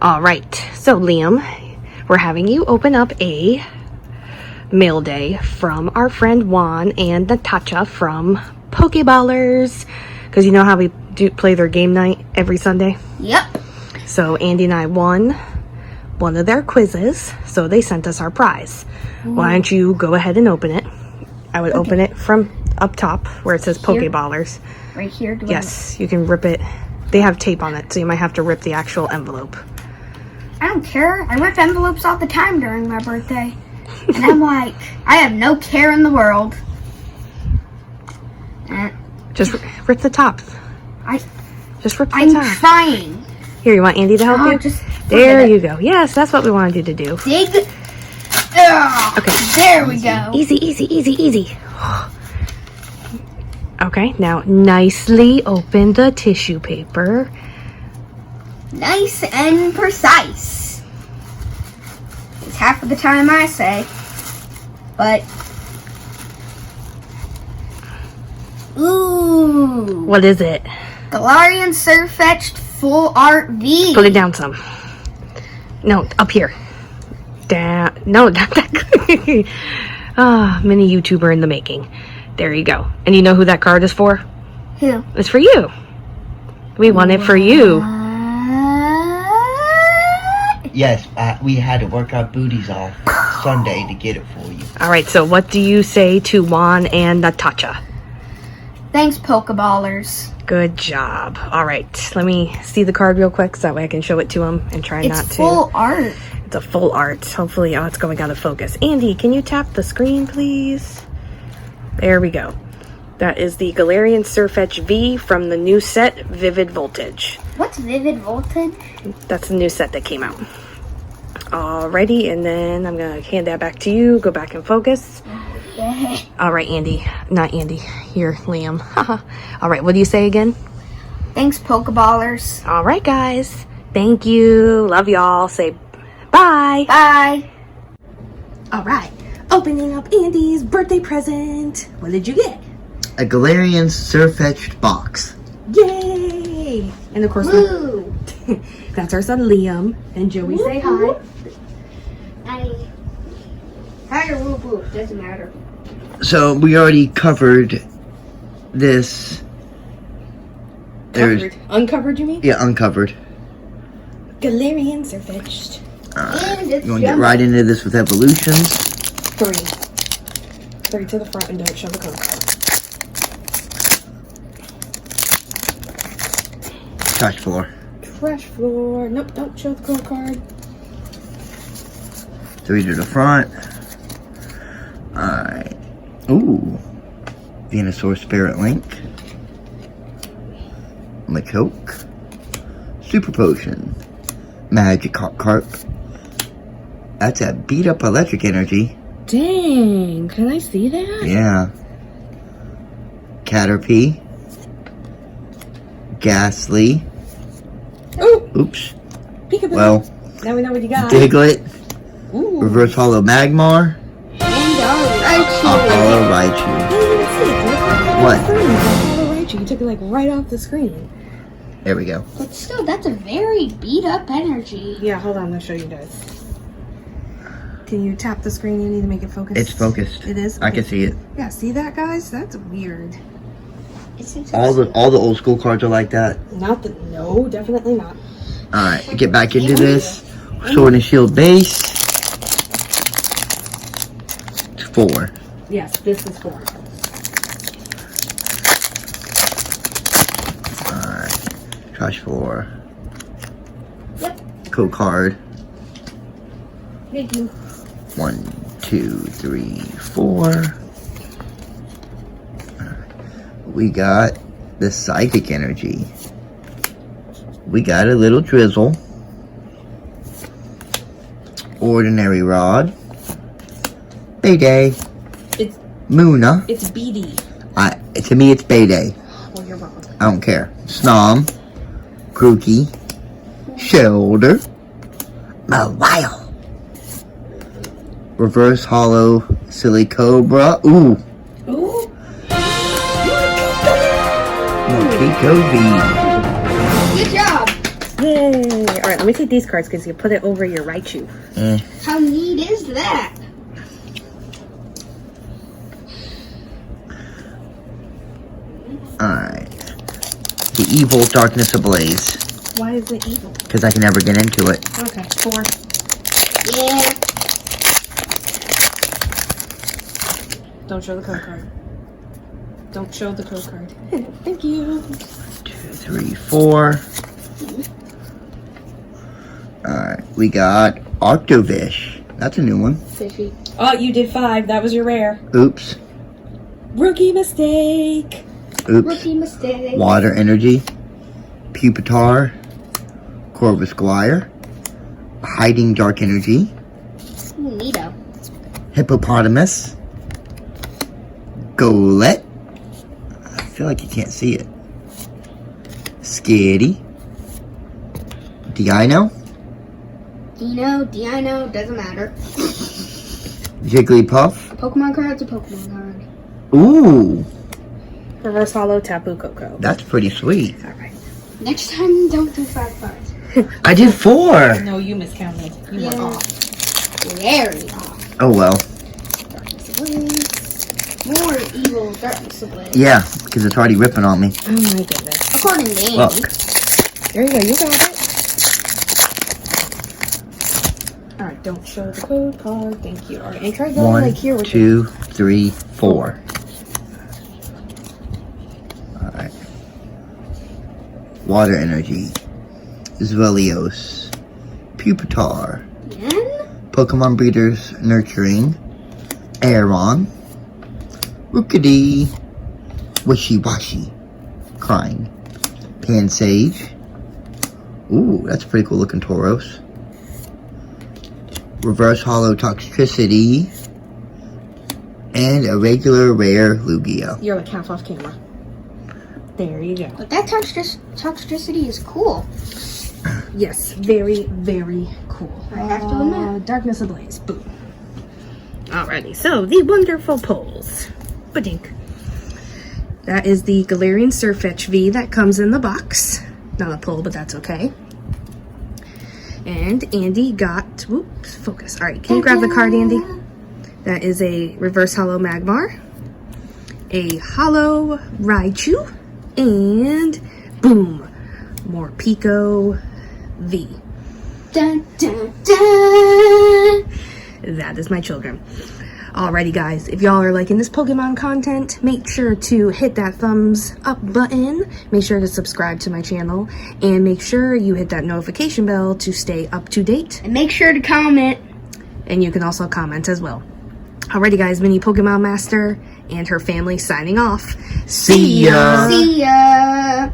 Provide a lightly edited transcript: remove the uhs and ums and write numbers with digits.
All right, so Liam, we're having you open up a mail day from our friend Juan and Natasha from Pokeballers, because you know how we do play their game night every Sunday? Yep. So Andy and I won one of their quizzes, so they sent us our prize. Why don't you go ahead and open it? I would open it from up top where it says Pokeballers. Right here? Yes, you can rip it. They have tape on it, so you might have to rip the actual envelope. I don't care. I rip envelopes all the time during my birthday. And I'm like, I have no care in the world. Just rip the top. Just rip the I'm top. trying. Here, you want Andy to help you? Just there you go. Yes, that's what we wanted you to do. dig. Okay. There we go. Easy, easy, easy, easy. Okay, now nicely open the tissue paper. Nice and precise. It's half of the time I say. But. Ooh. What is it? Galarian Sirfetch'd Full Art V. Put it down some. No, up here. Down. No, not that. Mini YouTuber in the making. There you go. And you know who that card is for? Who? It's for you. We won it for you. Yes, we had to work our booties off Sunday to get it for you. All right, so what do you say to Juan and Natasha? Thanks, Pokeballers. Good job. All right, let me see the card real quick so that way I can show it to them and try not to. It's full art. It's a full art. Hopefully, it's going out of focus. Andy, can you tap the screen, please? There we go. That is the Galarian Sirfetch'd V from the new set, Vivid Voltage. What's Vivid Voltage? That's the new set that came out. Alrighty, and then I'm going to hand that back to you. Go back and focus. Yeah. All right, Andy. Not Andy. Here, Liam. All right, what do you say again? Thanks, Pokeballers. All right, guys. Thank you. Love y'all. Say bye. Bye. All right. Opening up Andy's birthday present. What did you get? A Galarian Sirfetch'd box. Yay! And of course, Woo! that's our son Liam. And Joey, say hi. Hi. Hi or whoop whoop, doesn't matter. So we already covered this. Covered. Uncovered, you mean? Yeah, uncovered. Galarian Sirfetch'd. And it's You want to get right into this with evolutions? 3. 3 to the front and don't show the code card. Trash floor. Trash floor. Nope, don't show the code card. 3 to the front. Alright. Ooh. Venusaur Spirit Link. Machoke. Super Potion. Magikarp. That's a beat up electric energy. Dang, can I see that? Yeah. Caterpie. Ghastly. Oh, Oops. peekaboo. Well, Now we know what you got. Diglett. Ooh. Reverse Hollow Magmar. And Raichu. Hollow Raichu. I didn't even see it. What? Hollow Raichu. You took it like right off the screen. There we go. But still, that's a very beat up energy. Yeah, hold on. I'll show you guys. Can you tap the screen, Andy, to make it focus? It's focused. It is? I can see it. Yeah, see that, guys? That's weird. All the old school cards are like that. Not the... No, definitely not. Alright, get back into this. Sword and Shield base. It's 4. Yes, this is 4. Alright. Trash 4. Yep. Code card. Thank you. 1, 2, 3, 4. We got the Psychic Energy. We got a little Drizzle. Ordinary Rod. Bayday. It's Muna. it's BD. To me, it's Bayday. Well, you're wrong. I don't care. Snom. Grookey. Shoulder. Mawile. Reverse Hollow Silly Cobra. Ooh. Ooh. Mokiko V. Good job. Yay. All right, Let me take these cards because you put it over your Raichu. How neat is that? Alright. The evil Darkness Ablaze. Why is it evil? Because I can never get into it. Okay, 4. Yeah. Don't show the code card. Don't show the code card. Thank you. 2, 3, 4. Alright, we got Octovish. That's a new one. Fishy. Oh, you did 5. That was your rare. Oops. Rookie mistake. Oops. Rookie mistake. Water Energy. Pupitar. Corvus Squire. Hiding Dark Energy. Ooh, neato. Hippopotamus. Golett. I feel like you can't see it. Skitty. Dino. Dino, doesn't matter. Jigglypuff. Pokemon card's a Pokemon card. Ooh, Reverse Hollow Tapu Koko. that's pretty sweet. Alright. Next time, don't do 5 cards. I did 4. No, you miscounted. You were off. Very off. Oh well. Darkness Ablaze. More evil Darkness Ablaze. Yeah, because it's already ripping on me. Oh my goodness. According to Andy. Look. There you go, you got it. Alright, don't show the code card. Thank you. Alright, and try going 1, like here with 2, 3, 4. Alright. Water Energy. Zvelios. Pupitar. And Pokemon Breeders Nurturing. Aeron. Rookidee. Wishy-Washy. Crying. Pansage. Ooh, that's a pretty cool looking Tauros. Reverse Hollow Toxtricity. And a regular rare Lugia. You're like half off camera. There you go. but that toxicity is cool. Yes, very, very cool. I have to admit. Darkness Ablaze. Boom. Alrighty, so the wonderful polls. Badink. That is the Galarian Sirfetch'd V that comes in the box. Not a pull, but that's okay. And Andy got, whoops, focus. Alright, can you grab the card, Andy? That is a Reverse Hollow Magmar, a Hollow Raichu, and boom, more Pico V. Dun, dun, dun. That is my children. Alrighty guys, if y'all are liking this Pokemon content, make sure to hit that thumbs up button, make sure to subscribe to my channel, and make sure you hit that notification bell to stay up to date. And make sure to comment. And you can also comment as well. Alrighty guys, Mini Pokemon Master and her family signing off. See ya! See ya.